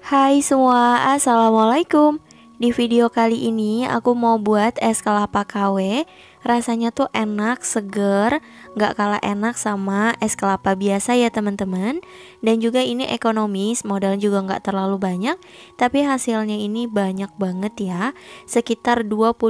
Hai semua, assalamualaikum. Di video kali ini aku mau buat es kelapa KW. Rasanya tuh enak, seger, gak kalah enak sama es kelapa biasa ya teman-teman. Dan juga ini ekonomis, modal juga gak terlalu banyak, tapi hasilnya ini banyak banget ya. Sekitar 25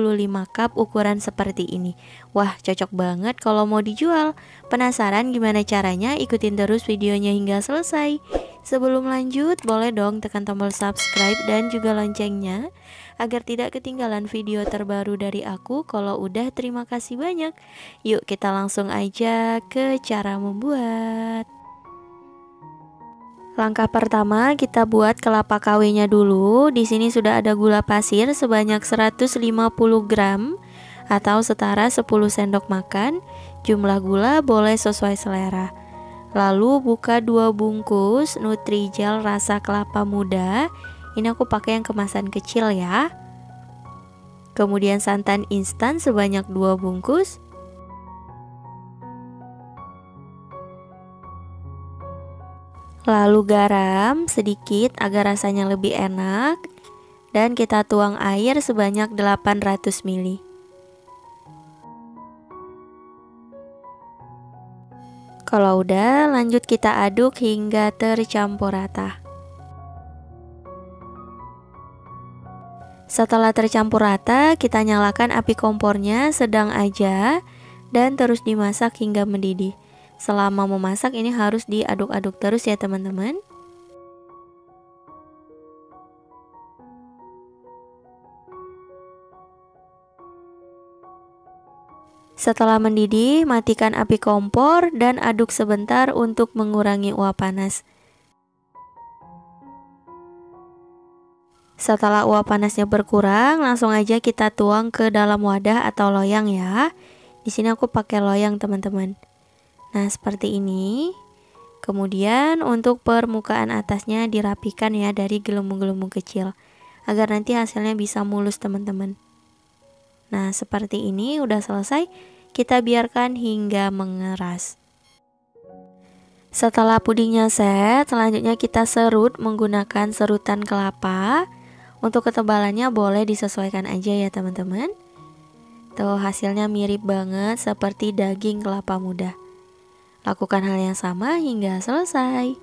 cup ukuran seperti ini. Wah, cocok banget kalau mau dijual. Penasaran gimana caranya? Ikutin terus videonya hingga selesai. Sebelum lanjut, boleh dong tekan tombol subscribe dan juga loncengnya agar tidak ketinggalan video terbaru dari aku. Kalau udah, terima kasih banyak. Yuk kita langsung aja ke cara membuat. Langkah pertama, kita buat kelapa KW-nya dulu. Di sini sudah ada gula pasir sebanyak 150 gram atau setara 10 sendok makan. Jumlah gula boleh sesuai selera. Lalu buka 2 bungkus Nutrijel rasa kelapa muda. Ini aku pakai yang kemasan kecil ya. Kemudian santan instan sebanyak 2 bungkus. Lalu garam sedikit agar rasanya lebih enak. Dan kita tuang air sebanyak 800 ml. Kalau udah, lanjut kita aduk hingga tercampur rata. Setelah tercampur rata, kita nyalakan api kompornya sedang aja dan terus dimasak hingga mendidih. Selama memasak ini harus diaduk-aduk terus ya teman-teman. Setelah mendidih, matikan api kompor dan aduk sebentar untuk mengurangi uap panas. Setelah uap panasnya berkurang, langsung aja kita tuang ke dalam wadah atau loyang ya. Di sini aku pakai loyang teman-teman. Nah, seperti ini. Kemudian untuk permukaan atasnya dirapikan ya dari gelembung-gelembung kecil agar nanti hasilnya bisa mulus teman-teman. Nah, seperti ini udah selesai, kita biarkan hingga mengeras. Setelah pudingnya set, selanjutnya kita serut menggunakan serutan kelapa. Untuk ketebalannya boleh disesuaikan aja ya teman-teman. Tuh, hasilnya mirip banget seperti daging kelapa muda. Lakukan hal yang sama hingga selesai.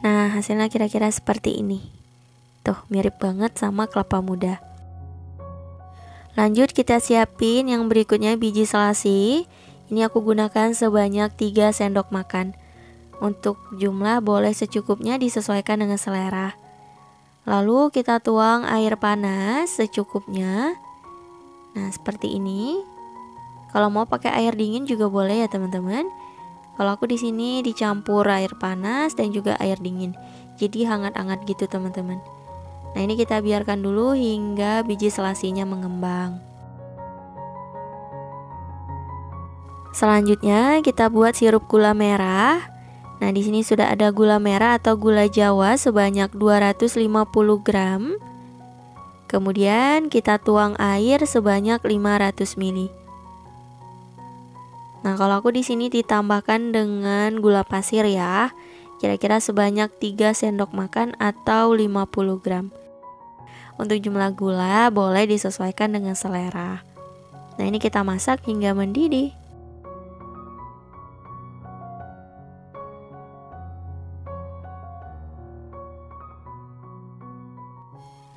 Nah, hasilnya kira-kira seperti ini. Tuh, mirip banget sama kelapa muda. Lanjut kita siapin yang berikutnya biji selasi. Ini aku gunakan sebanyak 3 sendok makan. Untuk jumlah boleh secukupnya, disesuaikan dengan selera. Lalu kita tuang air panas secukupnya. Nah, seperti ini. Kalau mau pakai air dingin juga boleh ya teman-teman. Kalau aku di sini dicampur air panas dan juga air dingin. Jadi hangat-hangat gitu teman-teman. Nah, ini kita biarkan dulu hingga biji selasinya mengembang. Selanjutnya kita buat sirup gula merah. Nah, di sini sudah ada gula merah atau gula Jawa sebanyak 250 gram. Kemudian kita tuang air sebanyak 500 ml. Nah, kalau aku di sini ditambahkan dengan gula pasir ya. Kira-kira sebanyak 3 sendok makan atau 50 gram. Untuk jumlah gula boleh disesuaikan dengan selera. Nah, ini kita masak hingga mendidih.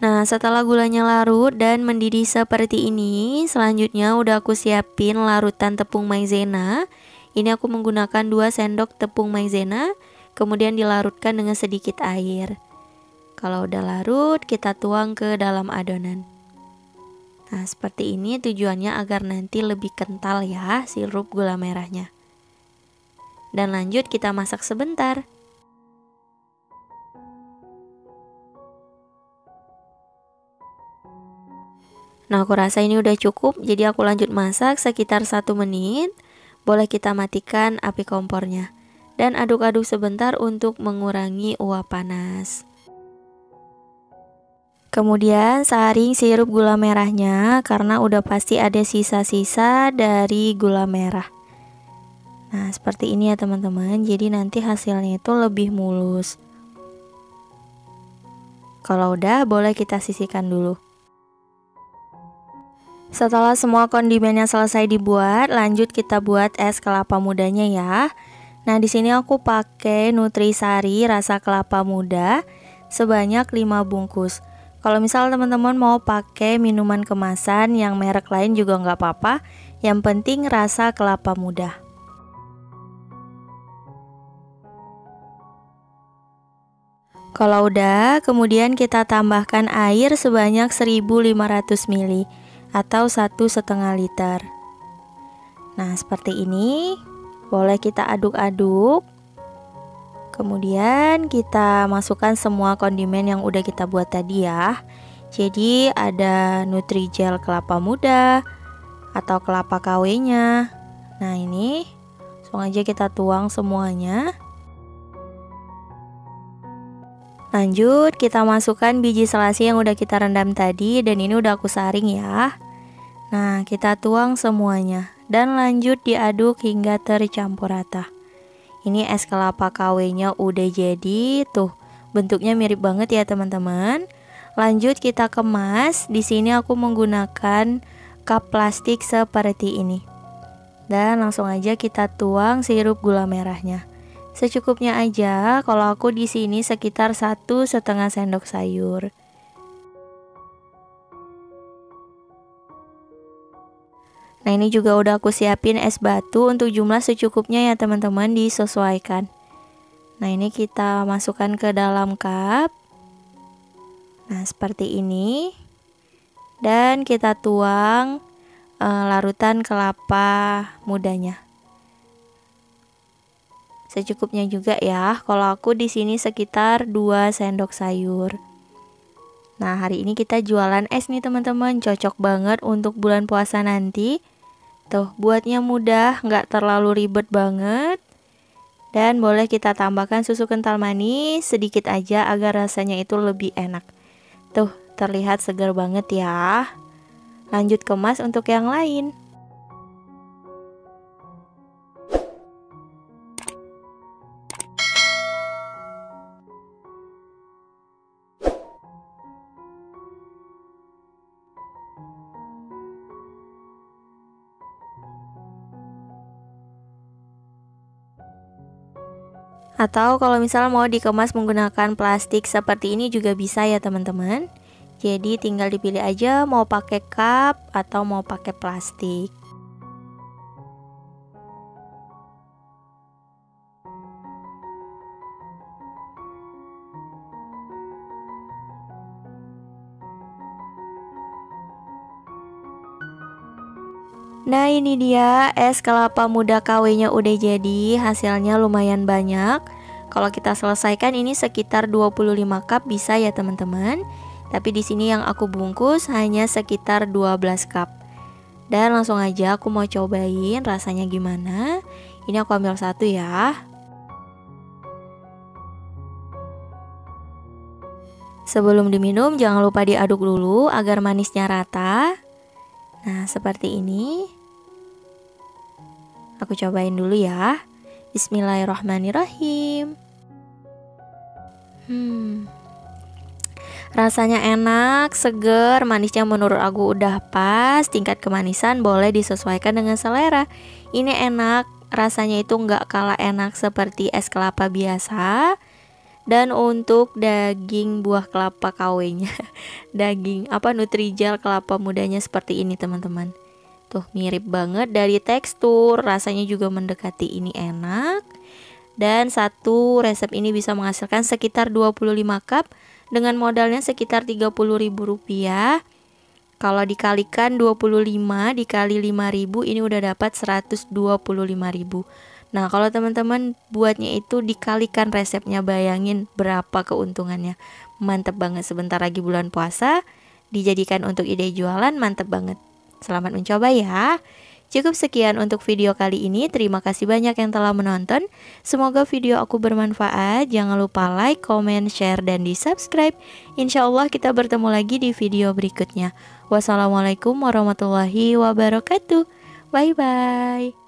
Nah, setelah gulanya larut dan mendidih seperti ini, selanjutnya udah aku siapin larutan tepung maizena. Ini aku menggunakan 2 sendok tepung maizena, kemudian dilarutkan dengan sedikit air. Kalau udah larut, kita tuang ke dalam adonan. Nah, seperti ini tujuannya agar nanti lebih kental ya sirup gula merahnya. Dan lanjut kita masak sebentar. Nah, aku rasa ini udah cukup, jadi aku lanjut masak sekitar 1 menit. Boleh kita matikan api kompornya dan aduk-aduk sebentar untuk mengurangi uap panas. Kemudian saring sirup gula merahnya karena udah pasti ada sisa-sisa dari gula merah. Nah, seperti ini ya teman-teman. Jadi nanti hasilnya itu lebih mulus. Kalau udah, boleh kita sisihkan dulu. Setelah semua kondimennya selesai dibuat, lanjut kita buat es kelapa mudanya ya. Nah, di sini aku pakai Nutrisari rasa kelapa muda sebanyak 5 bungkus. Kalau misal teman-teman mau pakai minuman kemasan yang merek lain juga nggak apa-apa. Yang penting rasa kelapa muda. Kalau udah, kemudian kita tambahkan air sebanyak 1500 ml atau 1,5 liter. Nah, seperti ini. Boleh kita aduk-aduk. Kemudian kita masukkan semua kondimen yang udah kita buat tadi ya. Jadi ada Nutrijel kelapa muda atau kelapa KW-nya. Nah, ini langsung aja kita tuang semuanya. Lanjut kita masukkan biji selasi yang udah kita rendam tadi, dan ini udah aku saring ya. Nah, kita tuang semuanya dan lanjut diaduk hingga tercampur rata. Ini es kelapa KW-nya udah jadi, tuh bentuknya mirip banget ya teman-teman. Lanjut kita kemas. Di sini aku menggunakan cup plastik seperti ini. Dan langsung aja kita tuang sirup gula merahnya. Secukupnya aja. Kalau aku di sini sekitar 1,5 sendok sayur. Nah, ini juga udah aku siapin es batu untuk jumlah secukupnya ya teman-teman, disesuaikan. Nah, ini kita masukkan ke dalam cup. Nah, seperti ini. Dan kita tuang larutan kelapa mudanya. Secukupnya juga ya. Kalau aku di sini sekitar 2 sendok sayur. Nah, hari ini kita jualan es nih teman-teman. Cocok banget untuk bulan puasa nanti. Tuh, buatnya mudah, nggak terlalu ribet banget. Dan boleh kita tambahkan susu kental manis sedikit aja agar rasanya itu lebih enak. Tuh, terlihat segar banget ya. Lanjut kemas untuk yang lain. Atau kalau misal mau dikemas menggunakan plastik seperti ini juga bisa ya teman-teman. Jadi tinggal dipilih aja mau pakai cup atau mau pakai plastik. Nah, ini dia es kelapa muda KW-nya udah jadi. Hasilnya lumayan banyak. Kalau kita selesaikan ini sekitar 25 cup bisa ya teman-teman. Tapi di sini yang aku bungkus hanya sekitar 12 cup. Dan langsung aja aku mau cobain rasanya gimana. Ini aku ambil satu ya. Sebelum diminum jangan lupa diaduk dulu agar manisnya rata. Nah, seperti ini. Aku cobain dulu ya. Bismillahirrahmanirrahim. Rasanya enak, seger, manisnya menurut aku udah pas. Tingkat kemanisan boleh disesuaikan dengan selera. Ini enak, rasanya itu nggak kalah enak seperti es kelapa biasa. Dan untuk daging buah kelapa KW-nya, daging Nutrijel kelapa mudanya seperti ini teman-teman. Tuh mirip banget dari tekstur, rasanya juga mendekati ini enak. Dan satu resep ini bisa menghasilkan sekitar 25 cup dengan modalnya sekitar Rp30.000. Kalau dikalikan 25 dikali 5.000 ini udah dapat Rp125.000. Nah, kalau teman-teman buatnya itu dikalikan resepnya, bayangin berapa keuntungannya. Mantep banget, sebentar lagi bulan puasa, dijadikan untuk ide jualan, mantep banget. Selamat mencoba ya. Cukup sekian untuk video kali ini. Terima kasih banyak yang telah menonton. Semoga video aku bermanfaat. Jangan lupa like, comment, share, dan di subscribe. Insya Allah kita bertemu lagi di video berikutnya. Wassalamualaikum warahmatullahi wabarakatuh. Bye bye.